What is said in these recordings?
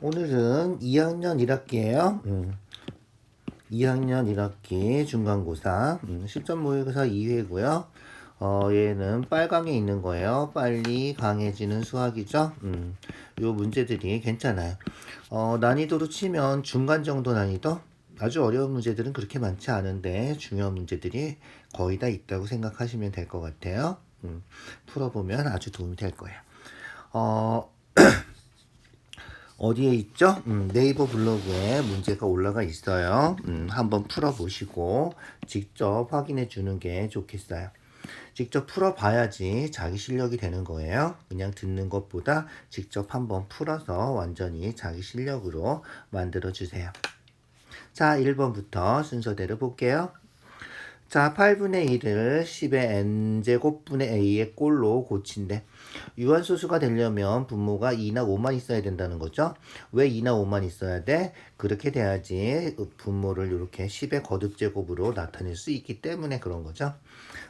오늘은 2학년 1학기예요. 2학년 1학기 중간고사 실전 모의고사 2회고요. 얘는 빨강에 있는 거예요. 빨리 강해지는 수학이죠. 요 문제들이 괜찮아요. 난이도로 치면 중간 정도 난이도? 아주 어려운 문제들은 그렇게 많지 않은데 중요한 문제들이 거의 다 있다고 생각하시면 될 것 같아요. 풀어보면 아주 도움이 될 거예요. 어디에 있죠? 네이버 블로그에 문제가 올라가 있어요. 한번 풀어보시고 직접 확인해 주는 게 좋겠어요. 직접 풀어봐야지 자기 실력이 되는 거예요. 그냥 듣는 것보다 직접 한번 풀어서 완전히 자기 실력으로 만들어 주세요. 자, 1번부터 순서대로 볼게요. 자, 8분의 1을 10의 n제곱분의 a의 꼴로 고친대. 유한소수가 되려면 분모가 2나 5만 있어야 된다는 거죠. 왜 2나 5만 있어야 돼? 그렇게 돼야지 분모를 이렇게 10의 거듭제곱으로 나타낼 수 있기 때문에 그런 거죠.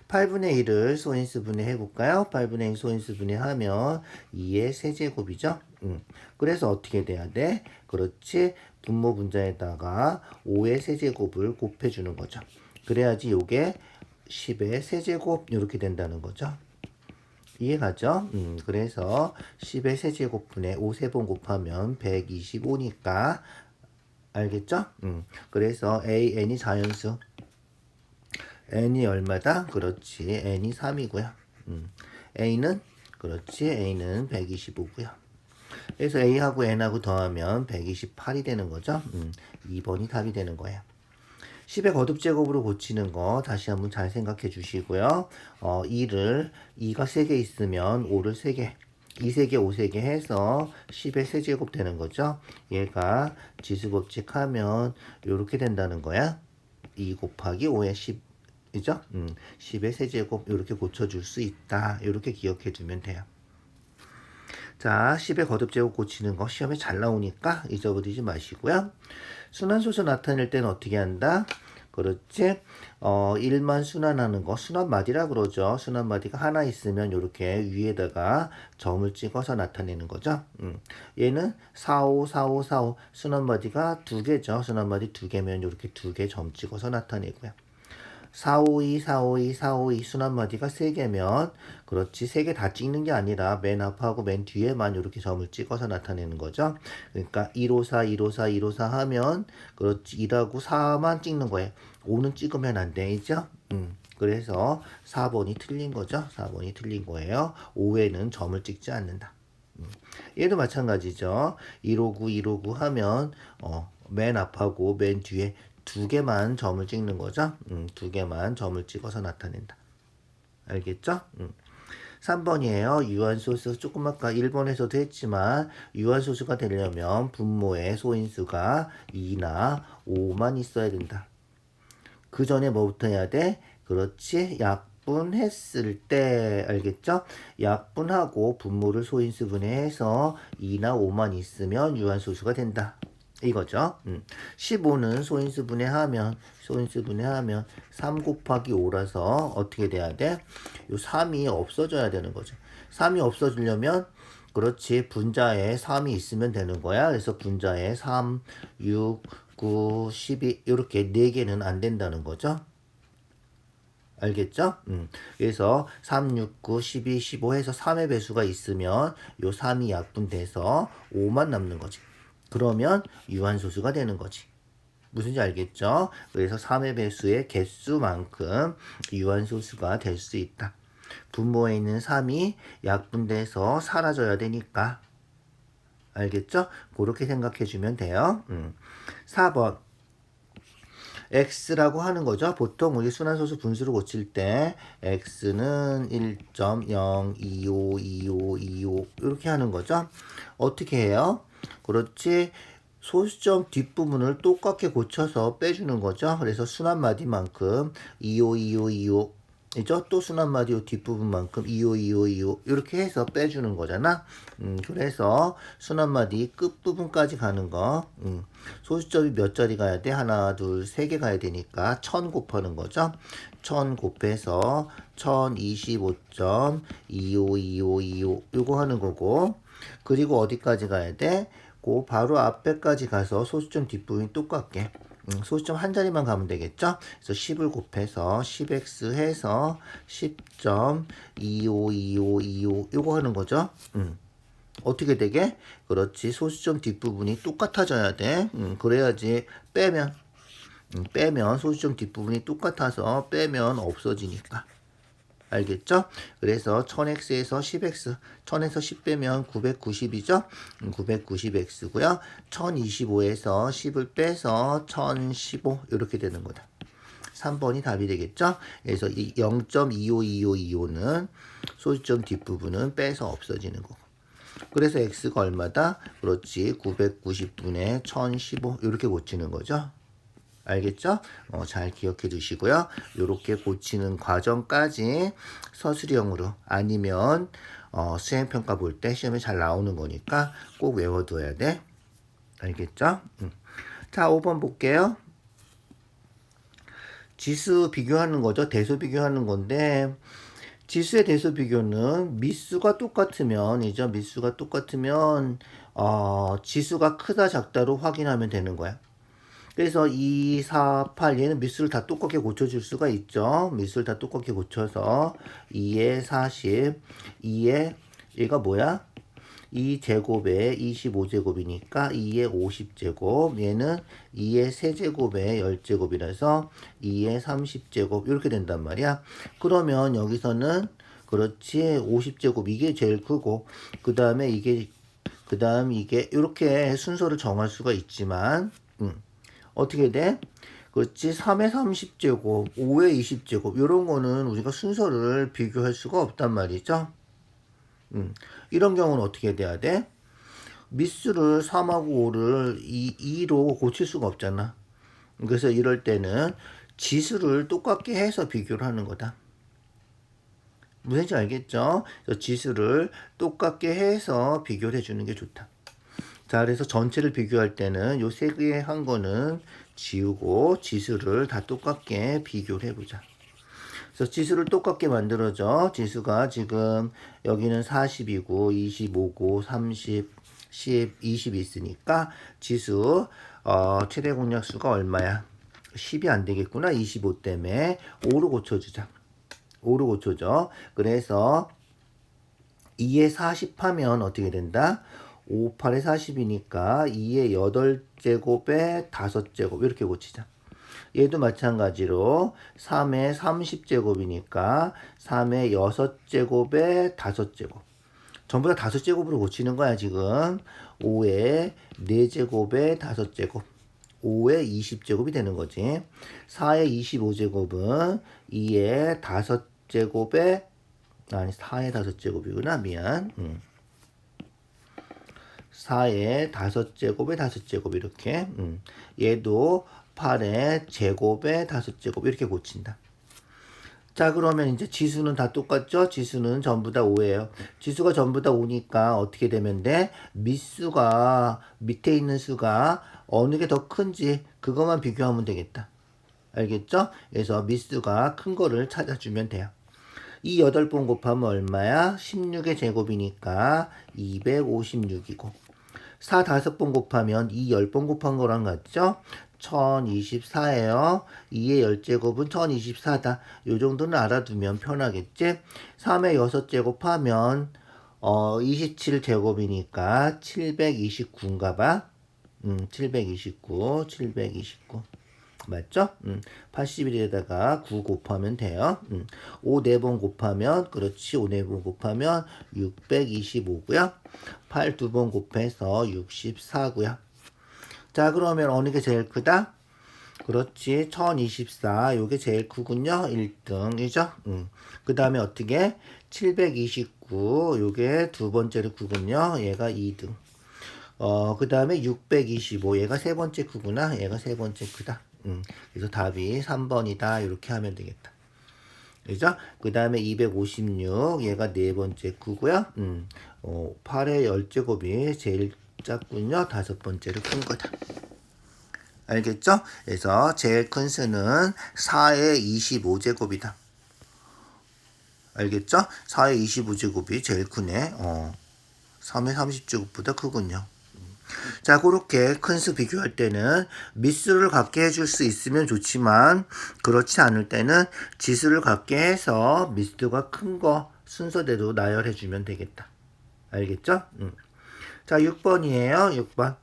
8분의 1을 소인수분해 해볼까요? 8분의 1 소인수분해 하면 2의 세제곱이죠. 그래서 어떻게 돼야 돼? 그렇지. 분모 분자에다가 5의 세제곱을 곱해주는 거죠. 그래야지 요게 10의 세제곱 이렇게 된다는 거죠. 이해가죠? 그래서 10의 세제곱분에 5 세번 곱하면 125니까 알겠죠? 그래서 n이 자연수 n이 얼마다? 그렇지 n이 3이고요. a는 그렇지 a는 125고요. 그래서 a하고 n하고 더하면 128이 되는 거죠. 2번이 답이 되는 거예요. 10의 거듭제곱으로 고치는 거 다시 한번 잘 생각해 주시고요. 2가 3개 있으면 5를 3개, 2 3개, 5 3개 해서 10의 세제곱 되는 거죠. 얘가 지수법칙 하면 이렇게 된다는 거야. 2 곱하기 5의 10, 이죠? 10의 세제곱 이렇게 고쳐줄 수 있다. 이렇게 기억해 두면 돼요. 자, 10의 거듭제곱 고치는 거 시험에 잘 나오니까 잊어버리지 마시고요. 순환소수 나타낼 때는 어떻게 한다? 그렇지? 1만 순환하는 거 순환마디라 그러죠. 순환마디가 하나 있으면 이렇게 위에다가 점을 찍어서 나타내는 거죠. 얘는 45, 45, 45 순환마디가 두 개죠. 순환마디 두 개면 이렇게 두 개 점 찍어서 나타내고요. 452, 452, 452 순환마디가 3개면 그렇지 3개 다 찍는 게 아니라 맨 앞하고 맨 뒤에만 이렇게 점을 찍어서 나타내는 거죠. 그러니까 154, 154, 154 하면 그렇지 1하고 4만 찍는 거예요. 5는 찍으면 안 되죠. 그래서 4번이 틀린 거죠. 4번이 틀린 거예요. 5에는 점을 찍지 않는다. 얘도 마찬가지죠. 159, 159 하면 맨 앞하고 맨 뒤에 두 개만 점을 찍는 거죠. 두 개만 점을 찍어서 나타낸다. 알겠죠? 3번이에요. 유한소수 조금 아까 1번에서도 했지만 유한소수가 되려면 분모의 소인수가 2나 5만 있어야 된다. 그 전에 뭐부터 해야 돼? 그렇지. 약분했을 때 알겠죠? 약분하고 분모를 소인수분해해서 2나 5만 있으면 유한소수가 된다. 이거죠. 15는 소인수분해하면 3 곱하기 5라서 어떻게 돼야 돼? 요 3이 없어져야 되는 거죠. 3이 없어지려면 그렇지 분자에 3이 있으면 되는 거야. 그래서 분자에 3, 6, 9, 12 이렇게 4개는 안 된다는 거죠. 알겠죠? 그래서 3, 6, 9, 12, 15 해서 3의 배수가 있으면 요 3이 약분돼서 5만 남는 거지. 그러면 유한소수가 되는 거지. 무슨지 알겠죠? 그래서 3의 배수의 개수만큼 유한소수가 될 수 있다. 분모에 있는 3이 약분돼서 사라져야 되니까. 알겠죠? 그렇게 생각해 주면 돼요. 4번. x라고 하는 거죠. 보통 우리 순환소수 분수를 고칠 때 x는 1.0252525 이렇게 하는 거죠. 어떻게 해요? 그렇지. 소수점 뒷부분을 똑같게 고쳐서 빼주는 거죠. 그래서 순환마디만큼 252525 이죠? 또 순환마디 뒷부분만큼 252525 이렇게 해서 빼주는 거잖아. 그래서 순환마디 끝부분까지 가는 거 소수점이 몇 자리 가야 돼? 하나, 둘, 세 개 가야 되니까 1000 곱하는 거죠. 1000 곱해서 1025.252525 요거 하는 거고 그리고 어디까지 가야 돼? 그 바로 앞에까지 가서 소수점 뒷부분이 똑같게 소수점 한 자리만 가면 되겠죠? 그래서 10을 곱해서 10x 해서 10.252525 요거 하는 거죠. 어떻게 되게? 그렇지. 소수점 뒷부분이 똑같아져야 돼. 그래야지 빼면 소수점 뒷부분이 똑같아서 빼면 없어지니까. 알겠죠? 그래서 1000x에서 10x, 1000에서 10 빼면 990이죠? 990x고요. 1025에서 10을 빼서 1015 이렇게 되는 거다. 3번이 답이 되겠죠? 그래서 이 0.252525는 소수점 뒷부분은 빼서 없어지는 거고. 그래서 x가 얼마다? 그렇지. 990분의 1015 이렇게 고치는 거죠. 알겠죠? 잘 기억해 두시고요. 이렇게 고치는 과정까지 서술형으로 아니면 수행평가 볼 때 시험에 잘 나오는 거니까 꼭 외워둬야 돼. 알겠죠? 자, 5번 볼게요. 지수 비교하는 거죠. 대수 비교하는 건데 지수의 대수 비교는 미수가 똑같으면 지수가 크다 작다로 확인하면 되는 거야. 그래서 2, 4, 8 얘는 미수를 다 똑같게 고쳐줄 수가 있죠. 미수를 다 똑같게 고쳐서 2에 40, 2에 얘가 뭐야? 2제곱에 25제곱이니까 2에 50제곱, 얘는 2에 세제곱에 10제곱이라서 2에 30제곱 이렇게 된단 말이야. 그러면 여기서는 그렇지 50제곱 이게 제일 크고 그 다음에 이게 이렇게 순서를 정할 수가 있지만 어떻게 돼? 그렇지 3에 30제곱, 5에 20제곱 이런 거는 우리가 순서를 비교할 수가 없단 말이죠. 이런 경우는 어떻게 돼야 돼? 미수를 3하고 5를 2로 고칠 수가 없잖아. 그래서 이럴 때는 지수를 똑같게 해서 비교를 하는 거다. 무슨지 알겠죠? 그래서 지수를 똑같게 해서 비교를 해주는 게 좋다. 자, 그래서 전체를 비교할 때는 요 세 개 한 거는 지우고 지수를 다 똑같게 비교를 해보자. 그래서 지수를 똑같게 만들어줘. 지수가 지금 여기는 40이고 25고 30, 10, 20 있으니까 지수 최대 공약수가 얼마야? 10이 안 되겠구나. 25 때문에 5로 고쳐주자. 5로 고쳐줘. 그래서 2에 40 하면 어떻게 된다? 5, 8에 40이니까 2에 8제곱에 5제곱 이렇게 고치자. 얘도 마찬가지로 3에 30제곱이니까 3에 6제곱에 5제곱. 전부 다 5제곱으로 고치는 거야 지금. 5에 4제곱에 5제곱. 5에 20제곱이 되는 거지. 4에 25제곱은 2에 5제곱에 4에 5제곱이구나. 미안. 4에 5제곱에 5제곱 이렇게. 얘도 8에 제곱에 5제곱 이렇게 고친다. 자, 그러면 이제 지수는 다 똑같죠? 지수는 전부 다 5예요. 지수가 전부 다 5니까 어떻게 되면 돼? 밑수가 밑에 있는 수가 어느 게 더 큰지 그것만 비교하면 되겠다. 알겠죠? 그래서 밑수가 큰 거를 찾아주면 돼요. 이 8번 곱하면 얼마야? 16의 제곱이니까 256이고 4 5번 곱하면 이 10번 곱한 거랑 같죠? 1024예요. 2의 10제곱은 1024다. 요 정도는 알아두면 편하겠지? 3의 6제곱 하면 27제곱이니까 729인가 봐. 729. 맞죠? 81에다가 9 곱하면 돼요. 5 4번 곱하면 그렇지. 5 4번 곱하면 625고요. 8 2번 곱해서 64고요. 자, 그러면 어느 게 제일 크다? 그렇지. 1024. 요게 제일 크군요. 1등이죠. 그 다음에 어떻게? 729. 요게 두 번째로 크군요. 얘가 2등. 그 다음에 625. 얘가 세 번째 크구나. 얘가 세 번째 크다. 그래서 답이 3번이다. 이렇게 하면 되겠다. 그죠? 그 다음에 256. 얘가 네 번째 크고요. 8의 10제곱이 제일 작군요. 다섯 번째로 큰 거다. 알겠죠? 그래서 제일 큰 수는 4의 25제곱이다. 알겠죠? 4의 25제곱이 제일 크네. 3의 30제곱보다 크군요. 자, 그렇게 큰 수 비교할 때는 밑수를 갖게 해줄 수 있으면 좋지만 그렇지 않을 때는 지수를 갖게 해서 밑수가 큰 거 순서대로 나열해주면 되겠다. 알겠죠? 자, 6번이에요. 6번.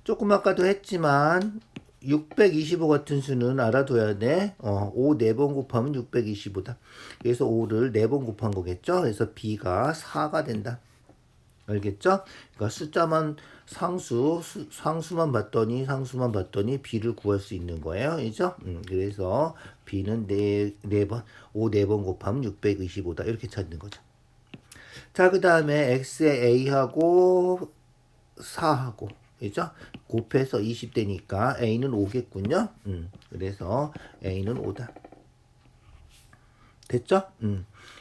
조금 아까도 했지만 625 같은 수는 알아둬야 돼. 5 4번 곱하면 625다. 그래서 5를 4번 곱한 거겠죠? 그래서 B가 4가 된다. 알겠죠? 그러니까 숫자만 상수만 봤더니 B를 구할 수 있는 거예요. 그죠? 그래서 B는 4번, 5 4번 곱하면 625다. 이렇게 찾는 거죠. 자, 그 다음에 X에 A하고 4하고, 그죠? 곱해서 20대니까 A는 5겠군요. 그래서 A는 5다. 됐죠?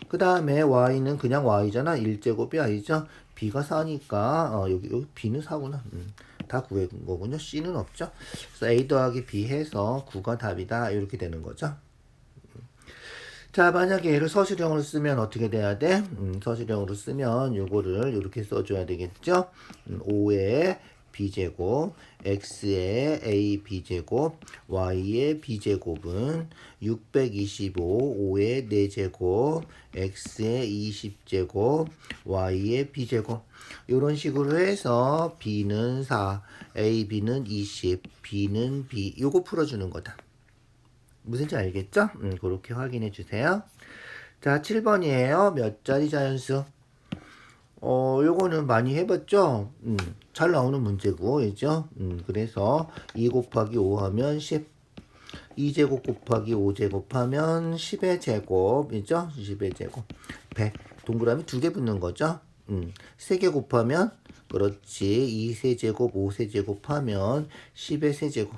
그 다음에 Y는 그냥 Y잖아. 1제곱이 아니죠? B가 4니까, 여기 B는 4구나. 다 구한 거군요. C는 없죠? 그래서 A 더하기 B 해서 9가 답이다. 이렇게 되는 거죠. 자, 만약에 얘를 서술형으로 쓰면 어떻게 돼야 돼? 서술형으로 쓰면 요거를 이렇게 써줘야 되겠죠? 5의 b제곱, x의 a b제곱, y의 b제곱은 625, 5의 4제곱, x의 20제곱, y의 b제곱. 이런 식으로 해서 b는 4, a, b는 20, b는 b. 요거 풀어주는 거다. 무슨지 알겠죠? 그렇게 확인해 주세요. 자, 7번이에요. 몇 자리 자연수? 요거는 많이 해봤죠? 잘 나오는 문제고, 그죠? 그래서 2 곱하기 5 하면 10. 2제곱 곱하기 5제곱 하면 10의 제곱이죠? 10의 제곱. 100. 동그라미 2개 붙는 거죠? 3개 곱하면, 그렇지. 2세제곱, 5세제곱 하면 10의 세제곱.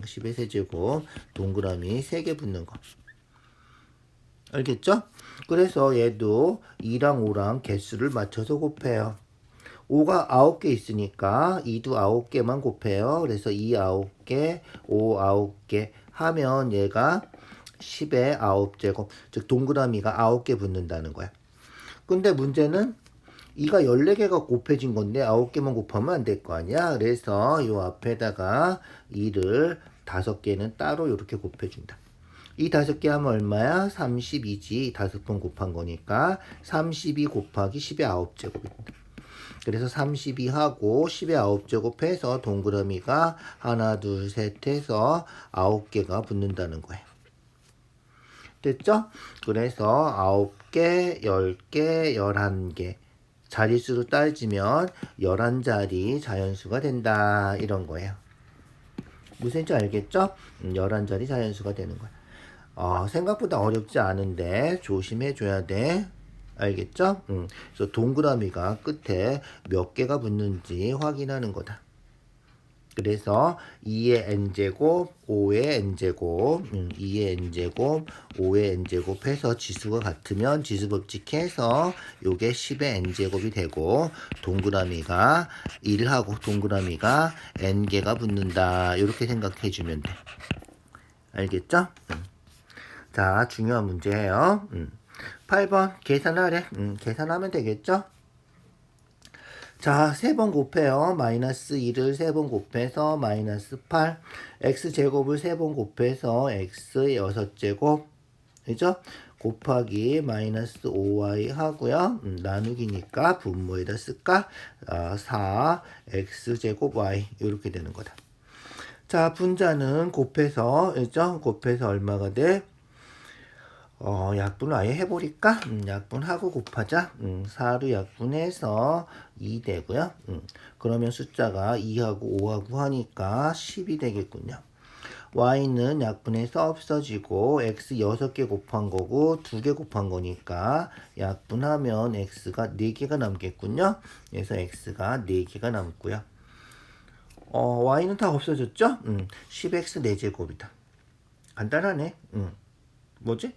10의 세제곱. 동그라미 3개 붙는 거. 알겠죠? 그래서 얘도 2랑 5랑 개수를 맞춰서 곱해요. 5가 9개 있으니까 2도 9개만 곱해요. 그래서 2 9개, 5 9개 하면 얘가 10의 9제곱, 즉 동그라미가 9개 붙는다는 거야. 근데 문제는 2가 14개가 곱해진 건데 9개만 곱하면 안 될 거 아니야. 그래서 이 앞에다가 2를 5개는 따로 이렇게 곱해준다. 이 5개 하면 얼마야? 32지. 5번 곱한 거니까 32 곱하기 10의 9제곱입니다. 그래서 32하고 10의 9제곱 해서 동그라미가 하나, 둘, 셋 해서 9개가 붙는다는 거예요. 됐죠? 그래서 9개, 10개, 11개. 자릿수로 따지면 11자리 자연수가 된다. 이런 거예요. 무슨지 알겠죠? 11자리 자연수가 되는 거야. 생각보다 어렵지 않은데 조심해줘야 돼. 알겠죠? 그래서 동그라미가 끝에 몇 개가 붙는지 확인하는 거다. 그래서 2의 n제곱, 5의 n제곱, 2의 n제곱, 5의 n제곱 해서 지수가 같으면 지수법칙 해서 요게 10의 n제곱이 되고 동그라미가 1하고 동그라미가 n개가 붙는다. 이렇게 생각해 주면 돼. 알겠죠? 자, 중요한 문제예요. 8번 계산하래. 계산하면 되겠죠? 자, 3번 곱해요. 마이너스 2를 3번 곱해서 마이너스 8. x제곱을 3번 곱해서 x의 6제곱. 그죠? 곱하기 마이너스 5y 하고요. 나누기니까 분모에다 쓸까? 4 x제곱 y 이렇게 되는 거다. 자, 분자는 곱해서, 그죠? 곱해서 얼마가 돼? 약분을 아예 해버릴까? 약분하고 곱하자. 4로 약분해서 2 되고요. 그러면 숫자가 2하고 5하고 하니까 10이 되겠군요. y는 약분해서 없어지고 x 6개 곱한 거고 2개 곱한 거니까 약분하면 x가 4개가 남겠군요. 그래서 x가 4개가 남고요. y는 다 없어졌죠? 10x 4제곱이다. 간단하네. 뭐지?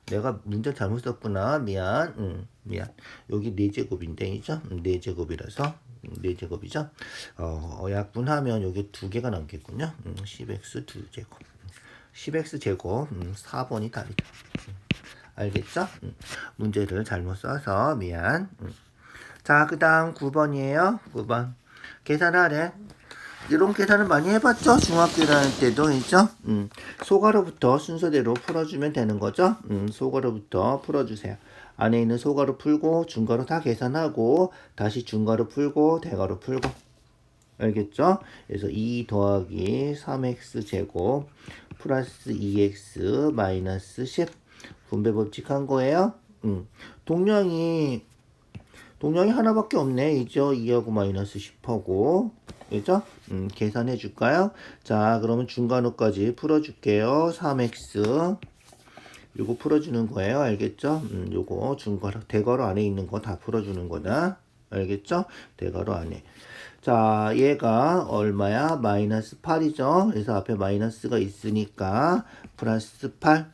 내가 문제 잘못 썼구나. 미안. 미안. 여기 4제곱인데, 이죠? 4제곱이라서, 4제곱이죠? 약분하면 여기 2개가 남겠군요. 10x 2제곱. 10x 제곱, 4번이 답이다. 알겠죠? 문제를 잘못 써서 미안. 자, 그 다음 9번이에요. 9번. 계산하래. 이런 계산을 많이 해봤죠? 중학교 다닐 때도, 있죠? 소괄호부터 순서대로 풀어주면 되는 거죠? 소괄호부터 풀어주세요. 안에 있는 소괄호 풀고, 중괄호 다 계산하고, 다시 중괄호 풀고, 대괄호 풀고. 알겠죠? 그래서 2 더하기 3x 제곱 플러스 2x 마이너스 10 분배 법칙 한 거예요. 동량이 하나밖에 없네. 이죠? 2하고 마이너스 10하고. 그죠? 계산해 줄까요? 자, 그러면 중간호까지 풀어줄게요. 3x. 요거 풀어주는 거예요. 알겠죠? 요거 중괄호, 대괄호 안에 있는 거 다 풀어주는 거다. 알겠죠? 대괄호 안에. 자, 얘가 얼마야? 마이너스 8이죠? 그래서 앞에 마이너스가 있으니까 플러스 8.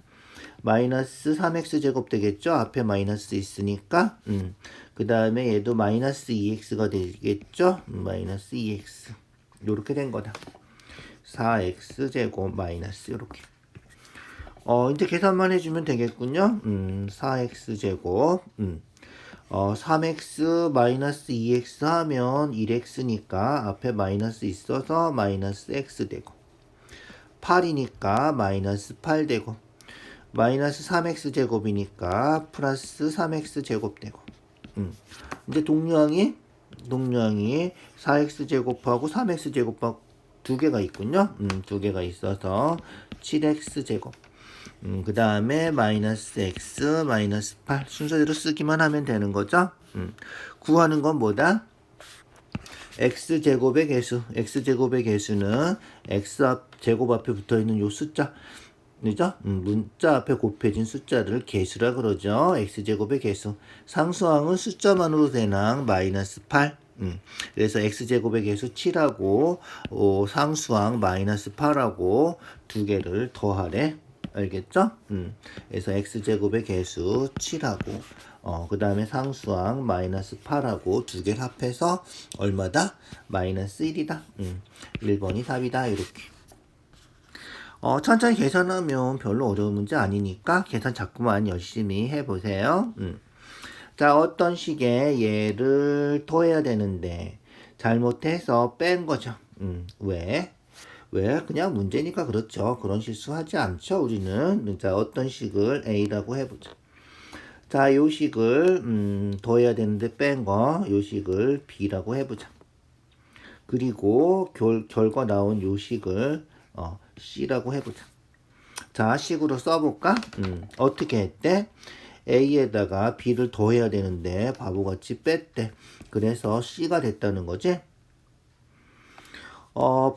마이너스 3x 제곱 되겠죠? 앞에 마이너스 있으니까. 그 다음에 얘도 마이너스 2x가 되겠죠? 마이너스 2x. 요렇게 된 거다. 4x 제곱 마이너스 요렇게. 이제 계산만 해주면 되겠군요. 4x 제곱. 3x 마이너스 2x 하면 1x니까 앞에 마이너스 있어서 마이너스 x 되고 8이니까 마이너스 8 되고 마이너스 3x 제곱이니까 플러스 3x 제곱 되고 이제 동량이 4x 제곱하고 3x 제곱하고 두 개가 있군요. 두 개가 있어서 7x 제곱. 그 다음에 마이너스 x 마이너스 8 순서대로 쓰기만 하면 되는 거죠. 구하는 건 뭐다? x제곱의 개수. x제곱의 개수는 x 제곱 앞에 붙어있는 요 숫자. 그죠? 문자 앞에 곱해진 숫자를 개수라 그러죠. x제곱의 개수. 상수항은 숫자만으로 되는 마이너스 8. 그래서 x제곱의 개수 7하고 상수항 마이너스 8하고 두 개를 더하래. 알겠죠? 그래서 x제곱의 개수 7하고 그 다음에 상수항 마이너스 8하고 두 개를 합해서 얼마다? 마이너스 1이다. 1번이 답이다. 이렇게. 천천히 계산하면 별로 어려운 문제 아니니까 계산 자꾸만 열심히 해보세요. 자, 어떤 식의 얘를 더해야 되는데 잘못해서 뺀 거죠. 왜? 그냥 문제니까 그렇죠. 그런 실수하지 않죠. 우리는. 자, 어떤 식을 A라고 해보자. 자, 요 식을 더해야 되는데 뺀 거, 요 식을 B라고 해보자. 그리고 결과 나온 요 식을 C라고 해보자. 자, 식으로 써볼까? 어떻게 했대? A에다가 B를 더해야 되는데 바보같이 뺐대. 그래서 C가 됐다는 거지?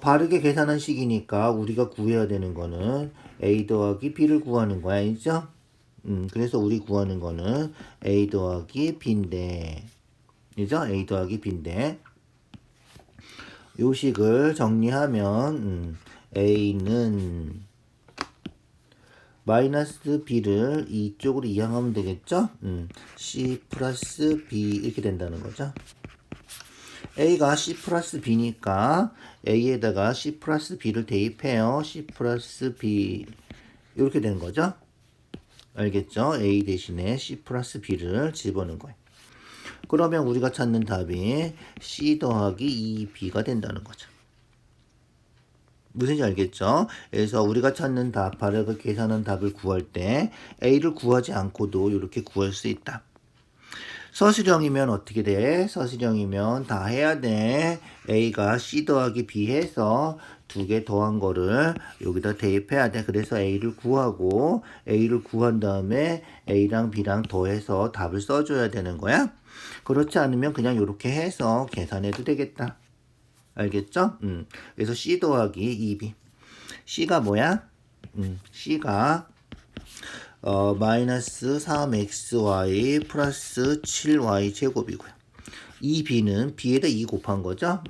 바르게 계산한 식이니까 우리가 구해야 되는 거는 A 더하기 B를 구하는 거야. 알죠? 그래서 우리 구하는 거는 A 더하기 B인데. 그죠? A 더하기 B인데. 요 식을 정리하면, A는 마이너스 B를 이쪽으로 이항하면 되겠죠? C 플러스 B 이렇게 된다는 거죠. A가 C 플러스 B니까 A에다가 C 플러스 B를 대입해요. C 플러스 B 이렇게 되는 거죠. 알겠죠? A 대신에 C 플러스 B를 집어넣은 거예요. 그러면 우리가 찾는 답이 C 더하기 2B가 된다는 거죠. 무슨지 알겠죠? 그래서 우리가 찾는 답, 바르게 계산한 답을 구할 때 A를 구하지 않고도 이렇게 구할 수 있다. 서술형이면 어떻게 돼? 서술형이면 다 해야 돼. A가 C 더하기 B 해서 두 개 더한 거를 여기다 대입해야 돼. 그래서 A를 구하고 A를 구한 다음에 A랑 B랑 더해서 답을 써줘야 되는 거야. 그렇지 않으면 그냥 이렇게 해서 계산해도 되겠다. 알겠죠? 그래서 C 더하기 2B. C가 뭐야? C가 마이너스 3xy 플러스 7y 제곱이고요. 이 b는 b에다 2 곱한 거죠.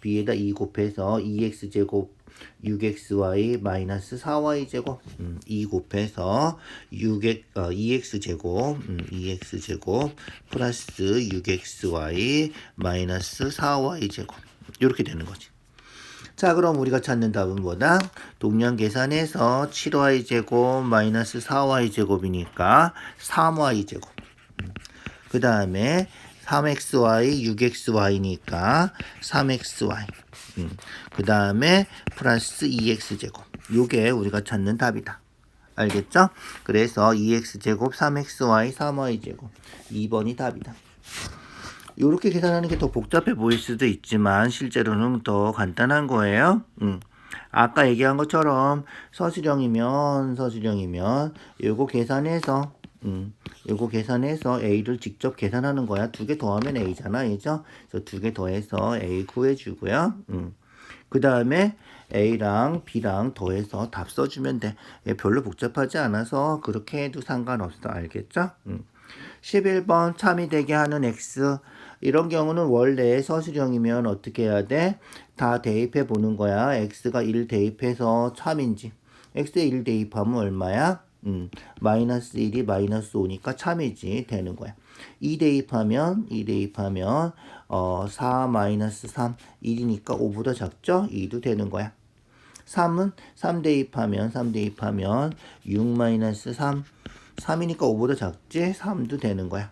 b에다 2 곱해서 2x 제곱 6xy 마이너스 4y 제곱 2 곱해서 2x 제곱 2x 제곱 플러스 6xy 마이너스 4y 제곱 이렇게 되는 거지. 자, 그럼 우리가 찾는 답은 뭐다? 동량 계산해서 7y 제곱 마이너스 4y 제곱이니까 3y 제곱. 그 다음에 3xy, 6xy니까 3xy. 그 다음에 플러스 2x제곱. 요게 우리가 찾는 답이다. 알겠죠? 그래서 2x제곱, 3xy, 3y제곱. 2번이 답이다. 요렇게 계산하는 게 더 복잡해 보일 수도 있지만 실제로는 더 간단한 거예요. 아까 얘기한 것처럼 서술형이면 요거 계산해서 A를 직접 계산하는 거야. 2개 더하면 A잖아. 그죠? 그래서 2개 더해서 A 구해주고요. 그 다음에 A랑 B랑 더해서 답 써주면 돼. 별로 복잡하지 않아서 그렇게 해도 상관없어. 알겠죠? 11번 참이 되게 하는 X. 이런 경우는 원래 서술형이면 어떻게 해야 돼? 다 대입해 보는 거야. X가 1 대입해서 참인지. X에 1 대입하면 얼마야? 마이너스 1이 마이너스 5니까 참이지 되는 거야. 2 대입하면 4 마이너스 3 1이니까 5보다 작죠? 2도 되는 거야. 3은 3 대입하면 6 마이너스 3 3이니까 5보다 작지? 3도 되는 거야.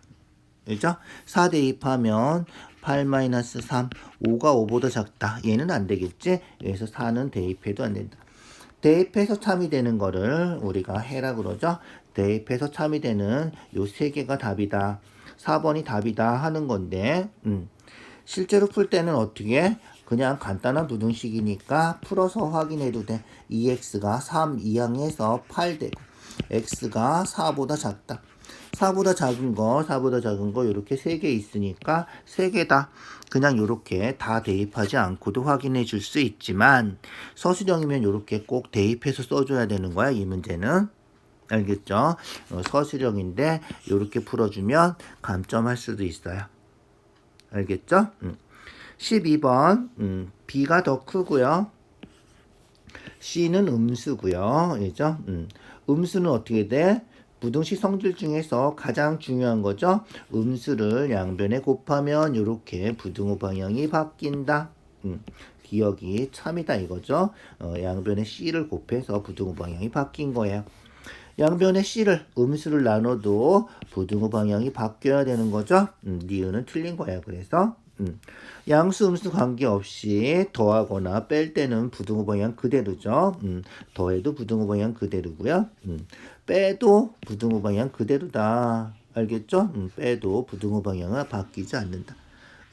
그죠? 4 대입하면 8 마이너스 3 5가 5보다 작다. 얘는 안 되겠지? 그래서 4는 대입해도 안 된다. 대입해서 참이 되는 거를 우리가 해라 그러죠. 대입해서 참이 되는 요 세 개가 답이다. 4번이 답이다 하는 건데 실제로 풀 때는 어떻게? 그냥 간단한 부등식이니까 풀어서 확인해도 돼. 2x가 3 이항해서 8 되고 x가 4보다 작다. 4보다 작은 거 이렇게 3개 있으니까 3개다. 그냥 이렇게 다 대입하지 않고도 확인해 줄 수 있지만 서술형이면 이렇게 꼭 대입해서 써줘야 되는 거야. 이 문제는. 알겠죠? 서술형인데 이렇게 풀어주면 감점할 수도 있어요. 알겠죠? 12번 B가 더 크고요. C는 음수고요. 그죠? 음수는 어떻게 돼? 부등식 성질 중에서 가장 중요한 거죠. 음수를 양변에 곱하면 이렇게 부등호 방향이 바뀐다. 기억이 참이다 이거죠. 양변에 C를 곱해서 부등호 방향이 바뀐 거예요. 양변에 C를 음수를 나눠도 부등호 방향이 바뀌어야 되는 거죠. 니은은 틀린 거예요. 그래서 양수 음수 관계없이 더하거나 뺄 때는 부등호 방향 그대로죠. 더해도 부등호 방향 그대로고요. 빼도 부등호 방향 그대로다. 알겠죠? 빼도 부등호 방향은 바뀌지 않는다.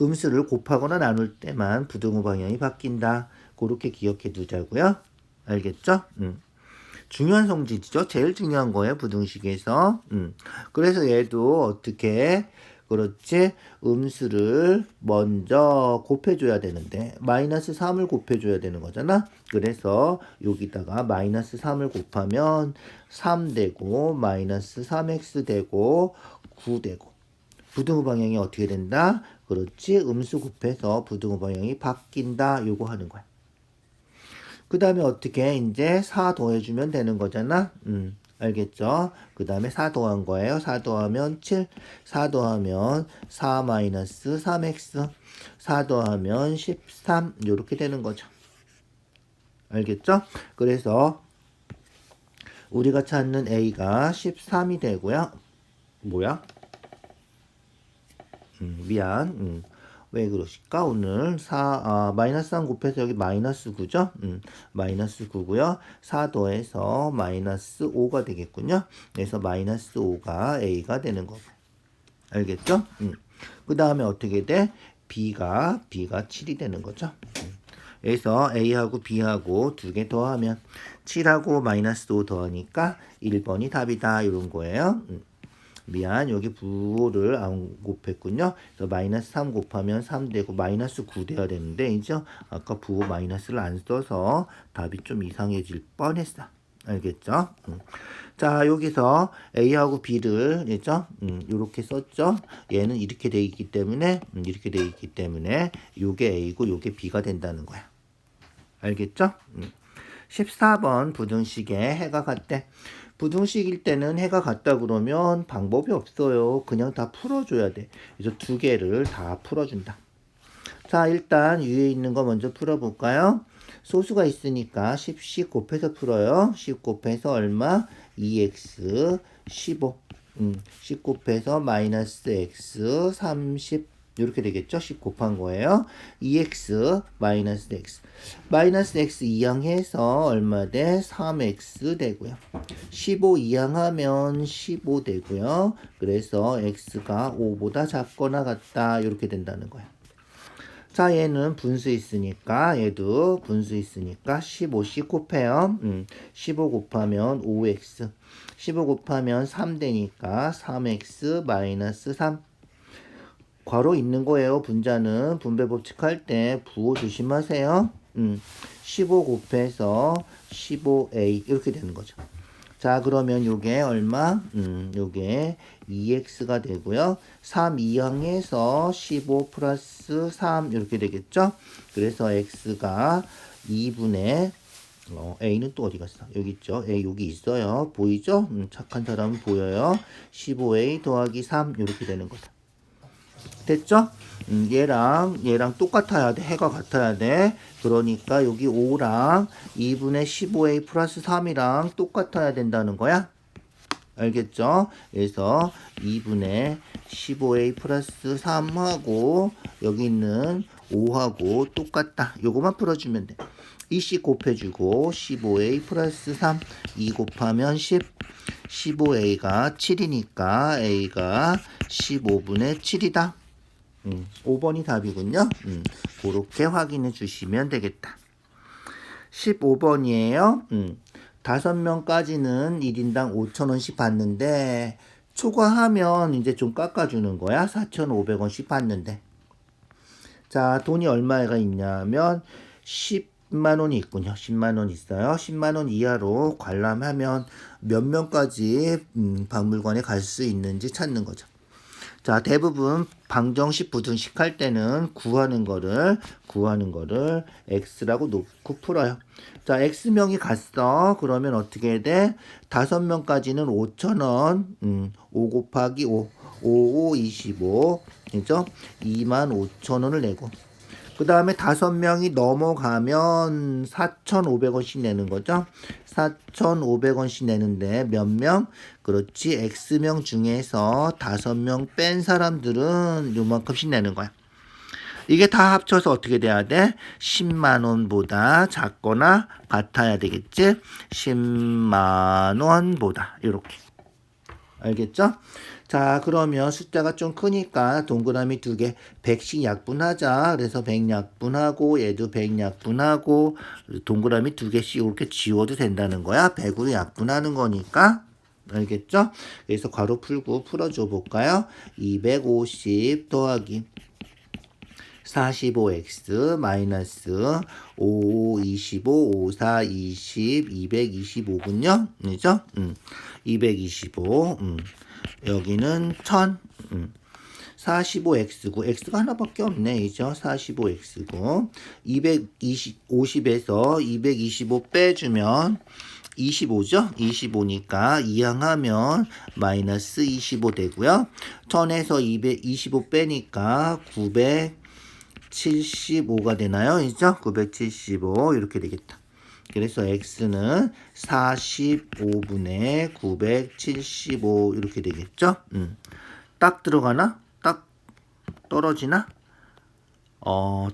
음수를 곱하거나 나눌 때만 부등호 방향이 바뀐다. 그렇게 기억해 두자고요. 알겠죠? 중요한 성질이죠. 제일 중요한 거예요. 부등식에서. 그래서 얘도 어떻게 그렇지? 음수를 먼저 곱해줘야 되는데 마이너스 3을 곱해줘야 되는 거잖아. 그래서 여기다가 마이너스 3을 곱하면 3 되고 마이너스 3x 되고 9 되고 부등호 방향이 어떻게 된다? 그렇지? 음수 곱해서 부등호 방향이 바뀐다. 요거 하는 거야. 그 다음에 어떻게 이제 4 더해주면 되는 거잖아. 알겠죠? 그 다음에 4 더한 거예요. 4 더하면 7, 4 더하면 4 마이너스 3x, 4 더하면 13 이렇게 되는 거죠. 알겠죠? 그래서 우리가 찾는 A가 13이 되고요. 뭐야? 미안. 왜 그러실까? 오늘 마이너스 3 곱해서 여기 마이너스 9죠? 마이너스 9고요. 4 더해서 마이너스 5가 되겠군요. 그래서 마이너스 5가 A가 되는 거고. 알겠죠? 그 다음에 어떻게 돼? B가 7이 되는 거죠. 그래서 A하고 B하고 두 개 더하면 7하고 마이너스 5 더하니까 1번이 답이다. 이런 거예요. 미안, 여기 부호를 안 곱했군요. 그래서 마이너스 3 곱하면 3 되고 마이너스 9 돼야 되는데 이제 아까 부호 마이너스를 안 써서 답이 좀 이상해질 뻔했어. 알겠죠? 자, 여기서 A하고 B를 그죠? 이렇게 썼죠? 얘는 이렇게 돼 있기 때문에 요게 A고 요게 B가 된다는 거야. 알겠죠? 14번 부등식에 해가 같대. 부등식일 때는 해가 같다 그러면 방법이 없어요. 그냥 다 풀어줘야 돼. 그래서 두 개를 다 풀어준다. 자, 일단 위에 있는 거 먼저 풀어볼까요? 소수가 있으니까 10씩 곱해서 풀어요. 10 곱해서 얼마? 2x 15. 10 곱해서 마이너스 x 30 이렇게 되겠죠? 10 곱한 거예요. 2x 마이너스 x. 마이너스 x 이항해서 얼마 돼? 3x 되고요. 15 이항하면 15 되고요. 그래서 x가 5보다 작거나 같다. 이렇게 된다는 거예요. 자, 얘는 분수 있으니까 얘도 분수 있으니까 15씩 곱해요. 15 곱하면 5x. 15 곱하면 3 되니까 3x 마이너스 3. 괄호 있는 거예요. 분자는 분배 법칙 할 때 부호 조심하세요. 15 곱해서 15a 이렇게 되는 거죠. 자, 그러면 요게 얼마? 요게 2x가 되고요. 3 이항해서 15 플러스 3 이렇게 되겠죠? 그래서 x가 2분의 a는 또 어디 갔어? 여기 있죠? a 여기 있어요. 보이죠? 착한 사람은 보여요. 15a 더하기 3 이렇게 되는 거다. 됐죠? 얘랑 똑같아야 돼. 해가 같아야 돼. 그러니까 여기 5랑 2분의 15a 플러스 3이랑 똑같아야 된다는 거야. 알겠죠? 그래서 2분의 15a 플러스 3하고 여기 있는 5하고 똑같다. 요거만 풀어주면 돼. 2씩 곱해주고 15a 플러스 3 2 곱하면 10 15a가 7이니까 a가 15분의 7이다. 5번이 답이군요. 그렇게 확인해 주시면 되겠다. 15번이에요. 5명까지는 1인당 5,000원씩 받는데 초과하면 이제 좀 깎아주는 거야. 4,500원씩 받는데. 자, 돈이 얼마가 있냐면 10만 원이 있군요. 10만 원 있어요. 10만 원 이하로 관람하면 몇 명까지 박물관에 갈 수 있는지 찾는 거죠. 자, 대부분 방정식, 부등식 할 때는 구하는 거를 x라고 놓고 풀어요. 자, x명이 갔어. 그러면 어떻게 돼? 5명까지는 5,000원. 5 곱하기 5. 5, 5, 25. 그죠? 25,000원을 내고. 그 다음에 5명이 넘어가면 4,500원씩 내는 거죠. 4,500원씩 내는데 몇 명? 그렇지. X명 중에서 5명 뺀 사람들은 요만큼씩 내는 거야. 이게 다 합쳐서 어떻게 돼야 돼? 10만 원보다 작거나 같아야 되겠지? 10만 원보다 이렇게. 알겠죠? 자, 그러면 숫자가 좀 크니까 동그라미 2개 100씩 약분하자. 그래서 100 약분하고 얘도 100 약분하고 동그라미 2개씩 이렇게 지워도 된다는 거야. 100으로 약분하는 거니까. 알겠죠? 그래서 괄호 풀고 풀어줘 볼까요? 250 더하기 45x 마이너스 5, 25, 5, 4, 20, 225군요. 그죠? 225. 여기는 1000. 45x고 x가 하나밖에 없네. 이죠? 45x고 250에서 225 빼주면 25죠? 25니까 이항하면 마이너스 25 되고요. 1000에서 225 빼니까 975가 되나요? 이죠? 975 이렇게 되겠다. 그래서 x는 45분의 975 이렇게 되겠죠? 딱 들어가나? 딱 떨어지나?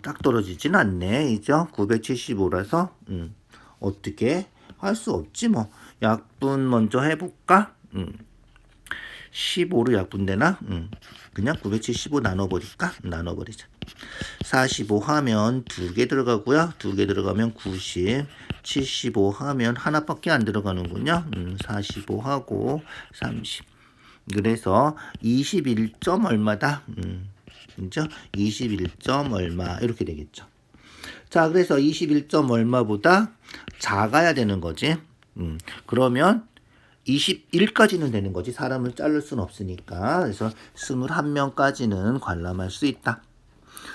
딱 떨어지진 않네. 이죠? 975라서 어떻게 할 수 없지 뭐. 약분 먼저 해볼까? 15로 약분되나? 그냥 975 나눠버릴까? 나눠버리자. 45 하면 2개 들어가고요. 2개 들어가면 90. 75 하면 하나밖에 안 들어가는군요. 45 하고 30. 그래서 21점 얼마다? 그죠? 21점 얼마 이렇게 되겠죠. 자, 그래서 21점 얼마보다 작아야 되는 거지. 그러면 21까지는 되는 거지. 사람을 자를 수는 없으니까. 그래서 21명까지는 관람할 수 있다.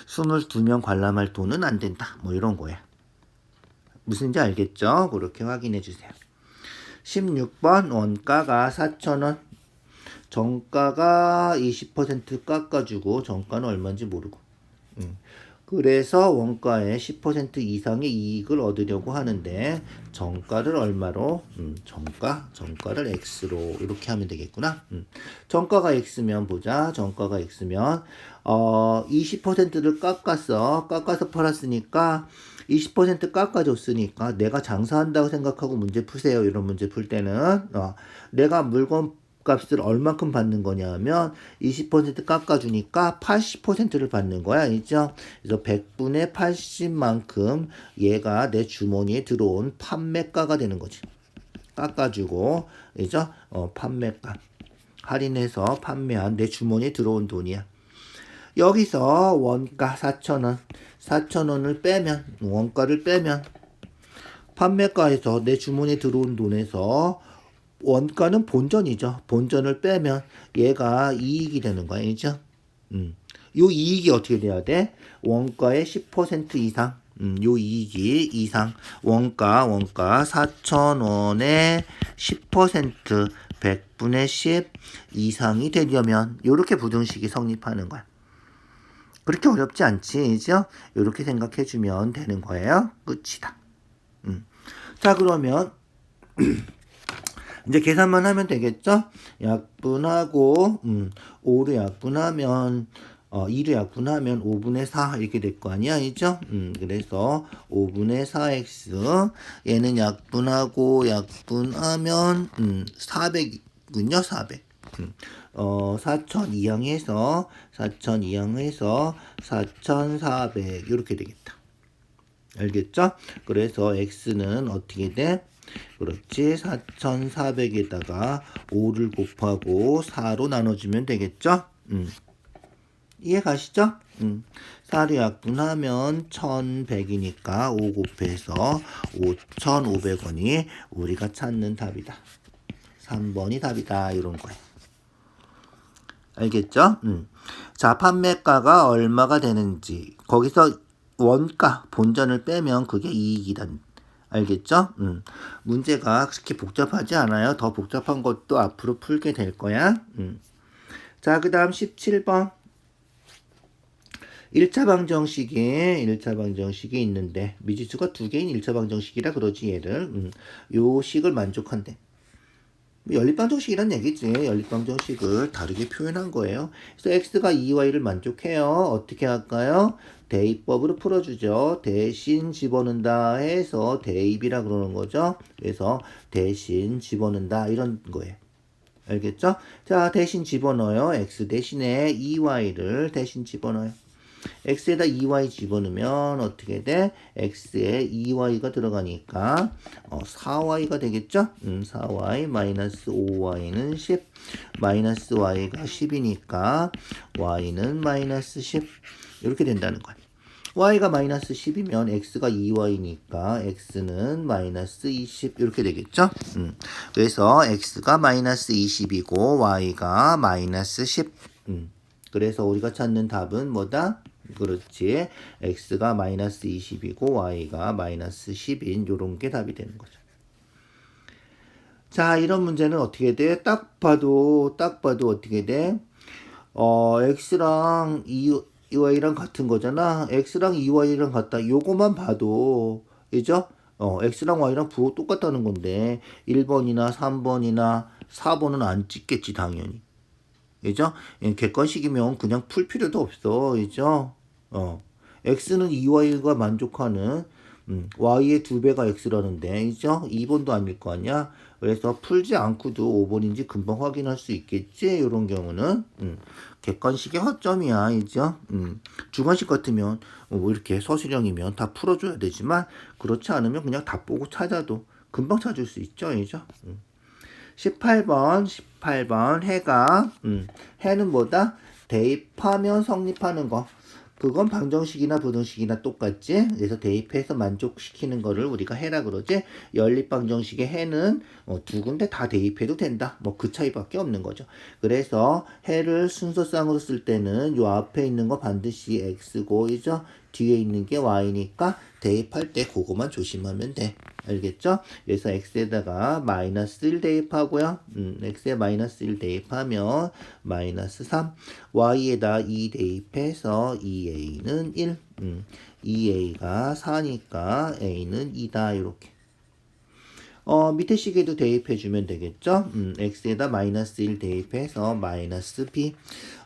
22명 관람할 돈은 안 된다. 뭐 이런 거야. 무슨지 알겠죠? 그렇게 확인해 주세요. 16번 원가가 4,000원. 정가가 20% 깎아주고 정가는 얼마인지 모르고. 그래서 원가의 10% 이상의 이익을 얻으려고 하는데 정가를 얼마로? 정가를 x로 이렇게 하면 되겠구나. 정가가 x면 보자. 정가가 x면 20%를 깎아서 팔았으니까 20% 깎아줬으니까 내가 장사한다고 생각하고 문제 푸세요. 이런 문제 풀 때는 내가 물건 값을 얼만큼 받는 거냐면 20% 깎아주니까 80%를 받는 거야. 있죠? 그래서 100분의 80만큼 얘가 내 주머니에 들어온 판매가가 되는 거지. 깎아주고, 그죠? 판매가. 할인해서 판매한 내 주머니에 들어온 돈이야. 여기서 원가 4,000원. 4,000원을 빼면, 원가를 빼면, 판매가에서 내 주머니에 들어온 돈에서 원가는 본전이죠. 본전을 빼면 얘가 이익이 되는 거야. 그죠? 요 이익이 어떻게 돼야 돼? 원가의 10% 이상. 요 이익이 이상. 원가 4,000원의 10% 100분의 10 이상이 되려면 요렇게 부등식이 성립하는 거야. 그렇게 어렵지 않지. 그죠? 요렇게 생각해 주면 되는 거예요. 끝이다. 자, 그러면 이제 계산만 하면 되겠죠? 약분하고 5로 약분하면 2로 약분하면 5분의 4 이렇게 될 거 아니야, 이죠? 그래서 5분의 4x 얘는 약분하면 400이군요, 400. 4,000 이항해서 4,400 이렇게 되겠다. 알겠죠? 그래서 x는 어떻게 돼? 그렇지. 4,400에다가 5를 곱하고 4로 나눠주면 되겠죠? 이해 가시죠? 4를 약분하면 1,100이니까 5 곱해서 5,500원이 우리가 찾는 답이다. 3번이 답이다. 이런 거예요. 알겠죠? 자, 판매가가 얼마가 되는지 거기서 원가, 본전을 빼면 그게 이익이다. 알겠죠? 문제가 그렇게 복잡하지 않아요. 더 복잡한 것도 앞으로 풀게 될 거야. 자, 그 다음 17번. 1차 방정식이 있는데 미지수가 2개인 1차 방정식이라 그러지 얘를. 요 식을 만족한대. 연립방정식이란 얘기지. 연립방정식을 다르게 표현한 거예요. 그래서 x가 2y를 만족해요. 어떻게 할까요? 대입법으로 풀어주죠. 대신 집어넣는다 해서 대입이라 그러는 거죠. 그래서 대신 집어넣는다 이런 거예요. 알겠죠? 자, 대신 집어넣어요. x 대신에 2y를 대신 집어넣어요. x에다 2y 집어넣으면 어떻게 돼? x에 2y가 들어가니까 4y가 되겠죠? 4y 마이너스 5y는 10 마이너스 y가 10이니까 y는 마이너스 10 이렇게 된다는 거야. y가 마이너스 10이면 x가 2y니까 x는 마이너스 20 이렇게 되겠죠? 그래서 x가 마이너스 20이고 y가 마이너스 10 그래서 우리가 찾는 답은 뭐다? 그렇지. x가 마이너스 20이고 y가 마이너스 10인 요런 게 답이 되는 거죠. 자, 이런 문제는 어떻게 돼? 딱 봐도 어떻게 돼? x랑 2y랑 같은 거잖아. x랑 2y랑 같다. 요거만 봐도 그죠? x랑 y랑 부호 똑같다는 건데 1번이나 3번이나 4번은 안 찍겠지 당연히. 그죠? 객관식이면 그냥 풀 필요도 없어. 그죠? x는 2y가 만족하는 y의 2배가 x라는데 그죠? 2번도 아닐 거 아니야? 그래서 풀지 않고도 5번인지 금방 확인할 수 있겠지? 이런 경우는 객관식의 허점이야. 그죠? 주관식 같으면 뭐 이렇게 서술형이면 다 풀어줘야 되지만 그렇지 않으면 그냥 답 보고 찾아도 금방 찾을 수 있죠. 그죠? 18번 해는 뭐다? 대입하면 성립하는 거. 그건 방정식이나 부등식이나 똑같지? 그래서 대입해서 만족시키는 거를 우리가 해라 그러지? 연립방정식의 해는 두 군데 다 대입해도 된다. 뭐 그 차이밖에 없는 거죠. 그래서 해를 순서쌍으로 쓸 때는 요 앞에 있는 거 반드시 x고, 이죠? 뒤에 있는 게 y니까 대입할 때 그거만 조심하면 돼. 알겠죠? 그래서 x에다가 마이너스 1 대입하고요. x에 마이너스 1 대입하면 마이너스 3. y에다 2 대입해서 2a는 1. 2a가 4니까 a는 2다. 이렇게. 밑에 식에도 대입해주면 되겠죠? x에다 마이너스 1 대입해서 마이너스 b.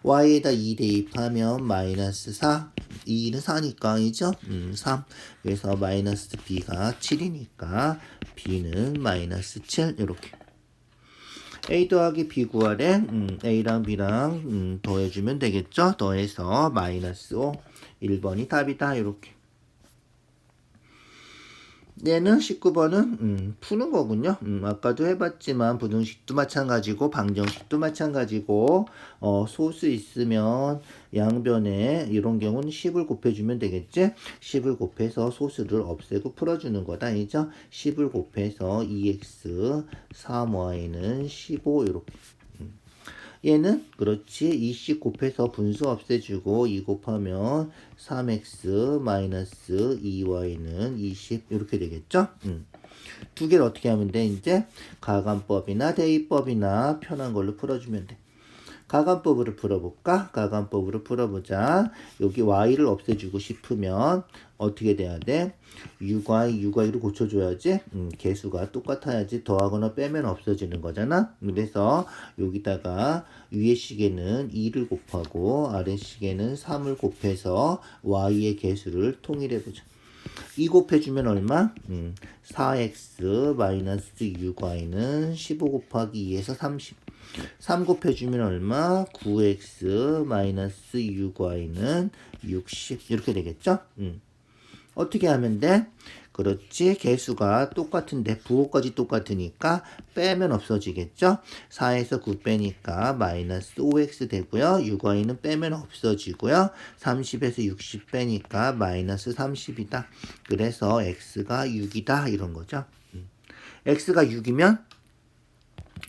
y에다 2 대입하면 마이너스 4. 2는 4니까, 이죠? 3. 그래서 마이너스 b가 7이니까 b는 마이너스 7. 이렇게. a 더하기 b 구하래. a랑 b랑 더해주면 되겠죠? 더해서 마이너스 5. 1번이 답이다. 이렇게. 얘는 19번은 푸는 거군요. 아까도 해봤지만 부등식도 마찬가지고 방정식도 마찬가지고 소수 있으면 양변에 이런 경우는 10을 곱해주면 되겠지. 10을 곱해서 소수를 없애고 풀어주는 거다. 이죠? 10을 곱해서 2x 3y는 15 이렇게. 얘는 그렇지 2씩 곱해서 분수 없애주고 2 곱하면 3x 마이너스 2y는 20 이렇게 되겠죠? 두 개를 어떻게 하면 돼? 이제 가간법이나 대입법이나 편한 걸로 풀어주면 돼. 가간법으로 풀어볼까? 가간법으로 풀어보자. 여기 y를 없애주고 싶으면 어떻게 돼야 돼? uy로 고쳐줘야지. 개수가 똑같아야지. 더하거나 빼면 없어지는 거잖아. 그래서 여기다가 위의 식에는 2를 곱하고 아래 식에는 3을 곱해서 y의 개수를 통일해보자. 2 곱해주면 얼마? 4x 마이너스 6y는 15 곱하기 2에서 30. 3 곱해주면 얼마? 9x 마이너스 6y는 60 이렇게 되겠죠? 어떻게 하면 돼? 그렇지. 개수가 똑같은데 부호까지 똑같으니까 빼면 없어지겠죠? 4에서 9 빼니까 마이너스 5x 되고요. 6y는 빼면 없어지고요. 30에서 60 빼니까 마이너스 30이다. 그래서 x가 6이다. 이런 거죠. x가 6이면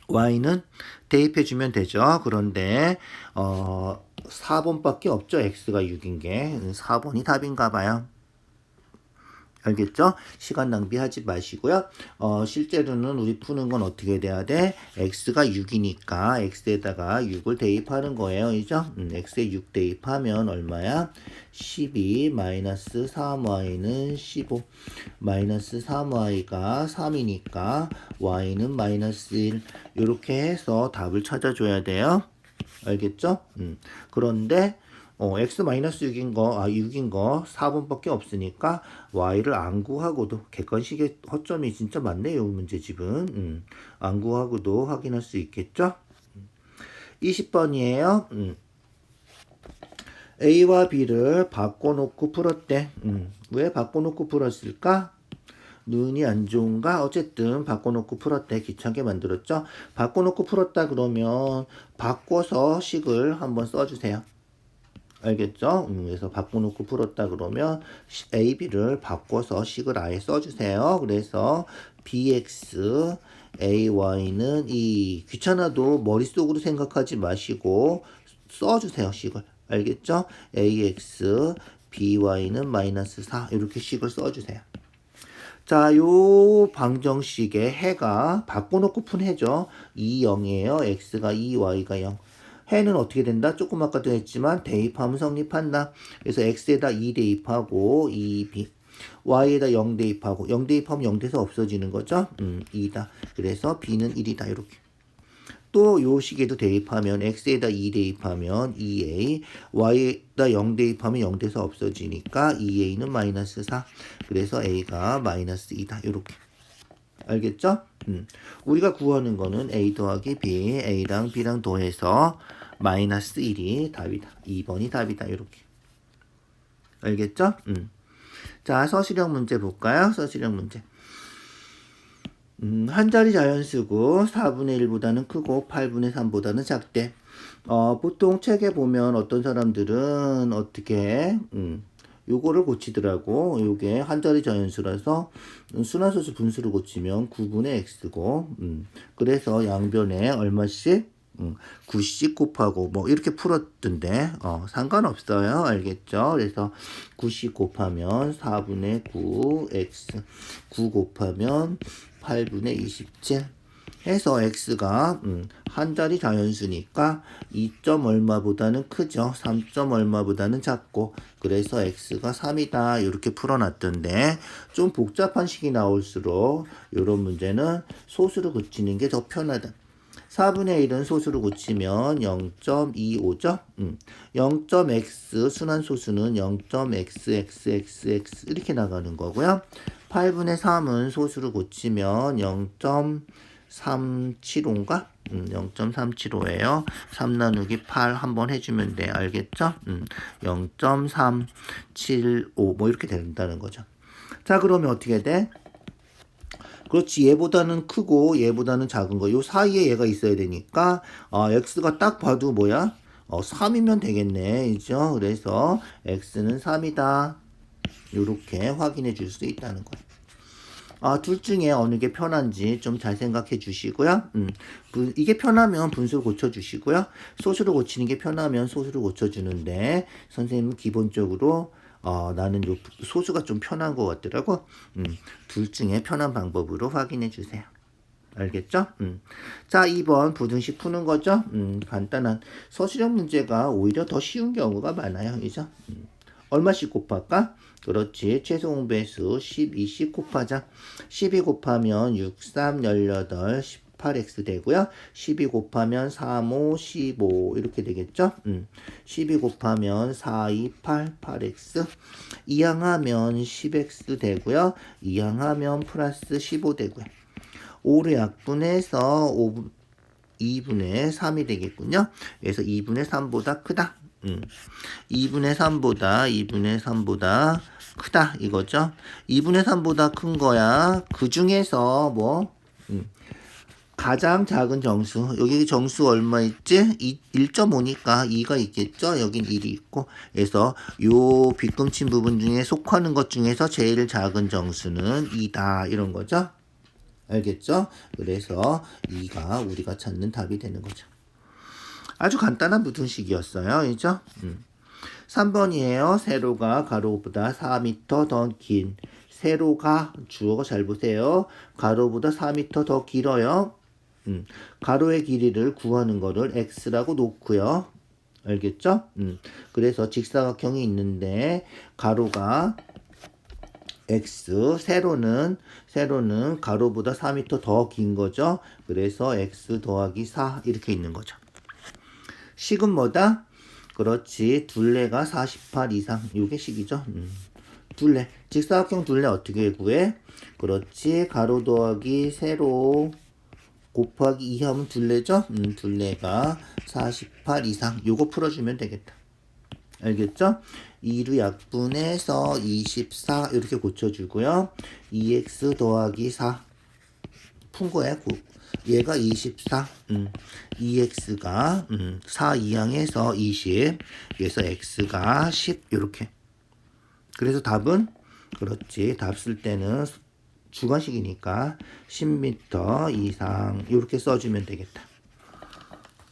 y는 대입해주면 되죠. 그런데 4번밖에 없죠. x가 6인 게. 4번이 답인가 봐요. 알겠죠? 시간 낭비하지 마시고요. 실제로는 우리 푸는 건 어떻게 돼야 돼? x가 6이니까 x에다가 6을 대입하는 거예요. 이죠? x에 6 대입하면 얼마야? 12 마이너스 3y는 15 마이너스 3y가 3이니까 y는 마이너스 1 이렇게 해서 답을 찾아줘야 돼요. 알겠죠? 그런데 x-6인 거, 6인 거 4번밖에 없으니까 y를 안 구하고도 객관식의 허점이 진짜 많네요. 문제집은. 안 구하고도 확인할 수 있겠죠? 20번이에요. a와 b를 바꿔놓고 풀었대. 왜 바꿔놓고 풀었을까? 눈이 안 좋은가? 어쨌든 바꿔놓고 풀었대. 귀찮게 만들었죠? 바꿔놓고 풀었다 그러면 바꿔서 식을 한번 써주세요. 알겠죠? 그래서 바꿔놓고 풀었다 그러면 a, b를 바꿔서 식을 아예 써주세요. 그래서 bx, ay는 귀찮아도 머릿속으로 생각하지 마시고 써주세요. 식을. 알겠죠? ax, by는 마이너스 4 이렇게 식을 써주세요. 자, 요 방정식의 해가 바꿔놓고 푼 해죠. 2, 0이에요. x가 2, y가 0. 해는 어떻게 된다? 조금 아까도 했지만 대입하면 성립한다. 그래서 x에다 2 대입하고 2b y에다 0 대입하고 0 대입하면 0 돼서 없어지는 거죠. 2다. 그래서 b는 1이다. 이렇게. 또 요 식에도 대입하면 x에다 2 대입하면 2a y에다 0 대입하면 0 돼서 없어지니까 2a는 마이너스 4. 그래서 a가 마이너스 2다. 이렇게. 알겠죠? 우리가 구하는 거는 a 더하기 b, a랑 b랑 더해서 마이너스 1이 답이다. 2번이 답이다. 이렇게. 알겠죠? 자, 서술형 문제 볼까요? 서술형 문제. 한 자리 자연수고 4분의 1보다는 크고 8분의 3보다는 작대. 보통 책에 보면 어떤 사람들은 어떻게 요거를 고치더라고. 요게 한 자리 자연수라서 순환소수 분수를 고치면 9분의 x고 그래서 양변에 얼마씩? 90 곱하고 뭐 이렇게 풀었던데 상관없어요. 알겠죠? 그래서 90 곱하면 4분의 9 x 9 곱하면 8분의 27 해서 x가 한 자리 자연수니까 2점 얼마보다는 크죠. 3점 얼마보다는 작고 그래서 x가 3이다. 이렇게 풀어놨던데 좀 복잡한 식이 나올수록 이런 문제는 소수로 고치는 게 더 편하다. 4분의 1은 소수로 고치면 0.25죠? 0.x 순환소수는 0.xxxx 이렇게 나가는 거고요. 8분의 3은 소수로 고치면 0.375인가? 0.375예요. 3 나누기 8 한번 해주면 돼. 알겠죠? 0.375 뭐 이렇게 된다는 거죠. 자, 그러면 어떻게 돼? 그렇지. 얘보다는 크고 얘보다는 작은 거. 요 사이에 얘가 있어야 되니까 x가 딱 봐도 뭐야? 3이면 되겠네. 그죠? 그래서 x는 3이다. 요렇게 확인해 줄 수 있다는 거예요. 둘 중에 어느 게 편한지 좀 잘 생각해 주시고요. 이게 편하면 분수를 고쳐 주시고요. 소수로 고치는 게 편하면 소수로 고쳐 주는데 선생님은 기본적으로 나는 요 소수가 좀 편한 것 같더라고. 둘 중에 편한 방법으로 확인해 주세요. 알겠죠? 자, 2번 부등식 푸는 거죠? 간단한 서술형 문제가 오히려 더 쉬운 경우가 많아요. 그죠? 얼마씩 곱할까? 그렇지. 최소 공배수 12씩 곱하자. 12 곱하면 6, 3, 18, 18x 되고요. 12 곱하면 3, 5, 15 이렇게 되겠죠. 12 곱하면 4, 2, 8, 8x. 이항하면 10x 되고요. 이항하면 플러스 15 되고요. 5를 약분해서 2분의 3이 되겠군요. 그래서 2분의 3보다 크다. 2분의 3보다 크다 이거죠. 2분의 3보다 큰 거야. 그 중에서 뭐 가장 작은 정수. 여기 정수 얼마 있지? 1.5니까 2가 있겠죠. 여긴 1이 있고. 그래서 요 빗금친 부분 중에 속하는 것 중에서 제일 작은 정수는 2다. 이런 거죠. 알겠죠? 그래서 2가 우리가 찾는 답이 되는 거죠. 아주 간단한 부등식이었어요. 그죠? 3번이에요. 세로가 가로보다 4m 더 긴. 세로가 주어가 잘 보세요. 가로보다 4m 더 길어요. 가로의 길이를 구하는 거를 x라고 놓고요. 알겠죠? 그래서 직사각형이 있는데 가로가 x, 세로는 가로보다 4m 더 긴 거죠. 그래서 x 더하기 4 이렇게 있는 거죠. 식은 뭐다? 그렇지. 둘레가 48 이상. 요게 식이죠. 둘레. 직사각형 둘레 어떻게 구해? 그렇지. 가로 더하기 세로 곱하기 2 하면 둘레죠? 둘레가 48 이상. 요거 풀어주면 되겠다. 알겠죠? 2로 약분해서 24 이렇게 고쳐주고요. 2x 더하기 4 푼 거야. 얘가 24. 2x가 4 이항해서 20. 그래서 x가 10 이렇게. 그래서 답은 그렇지. 답 쓸 때는 주관식이니까 10m 이상 이렇게 써주면 되겠다.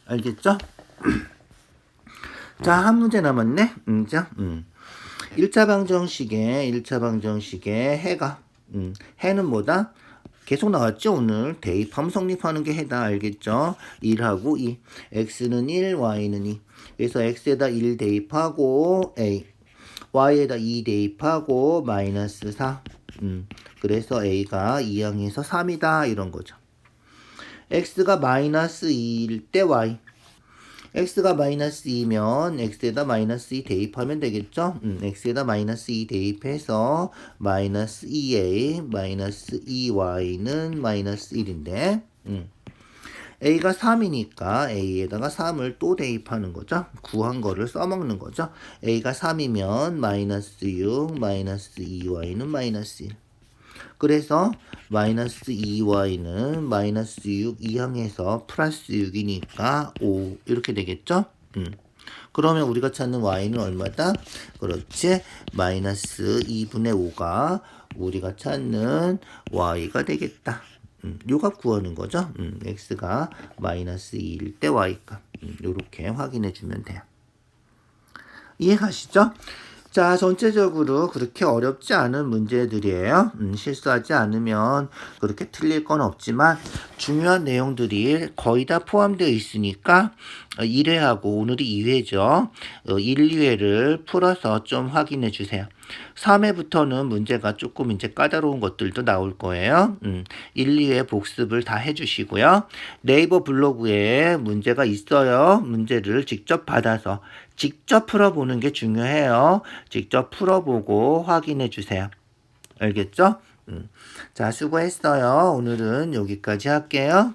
알겠죠? 자, 한 문제 남았네. 자, 1차 방정식에 해가 해는 뭐다? 계속 나왔죠? 오늘 대입하면 성립하는 게 해다. 알겠죠? 1하고 2. x는 1, y는 2. 그래서 x에다 1 대입하고 a. y에다 2 대입하고 마이너스 4. 그래서 a가 2항에서 3이다. 이런 거죠. x가 마이너스 2일 때 y. x가 마이너스 2면 x에다 마이너스 2 대입하면 되겠죠? x에다 마이너스 2 대입해서 마이너스 2a 마이너스 2y는 마이너스 1인데 a가 3이니까 a에다가 3을 또 대입하는 거죠. 구한 거를 써먹는 거죠. a가 3이면 마이너스 6 마이너스 2y는 마이너스 1. 그래서 마이너스 2y는 마이너스 6 이항해서 플러스 6이니까 5 이렇게 되겠죠? 그러면 우리가 찾는 y는 얼마다? 그렇지. 마이너스 2분의 5가 우리가 찾는 y가 되겠다. 요 값 구하는 거죠. x가 마이너스 2일 때 y값. 요렇게 확인해 주면 돼요. 이해가시죠? 자, 전체적으로 그렇게 어렵지 않은 문제들이에요. 실수하지 않으면 그렇게 틀릴 건 없지만 중요한 내용들이 거의 다 포함되어 있으니까 1회하고 오늘이 2회죠. 1, 2회를 풀어서 좀 확인해 주세요. 3회부터는 문제가 조금 이제 까다로운 것들도 나올 거예요. 1, 2회 복습을 다 해주시고요. 네이버 블로그에 문제가 있어요. 문제를 직접 받아서 직접 풀어보는 게 중요해요. 직접 풀어보고 확인해 주세요. 알겠죠? 자, 수고했어요. 오늘은 여기까지 할게요.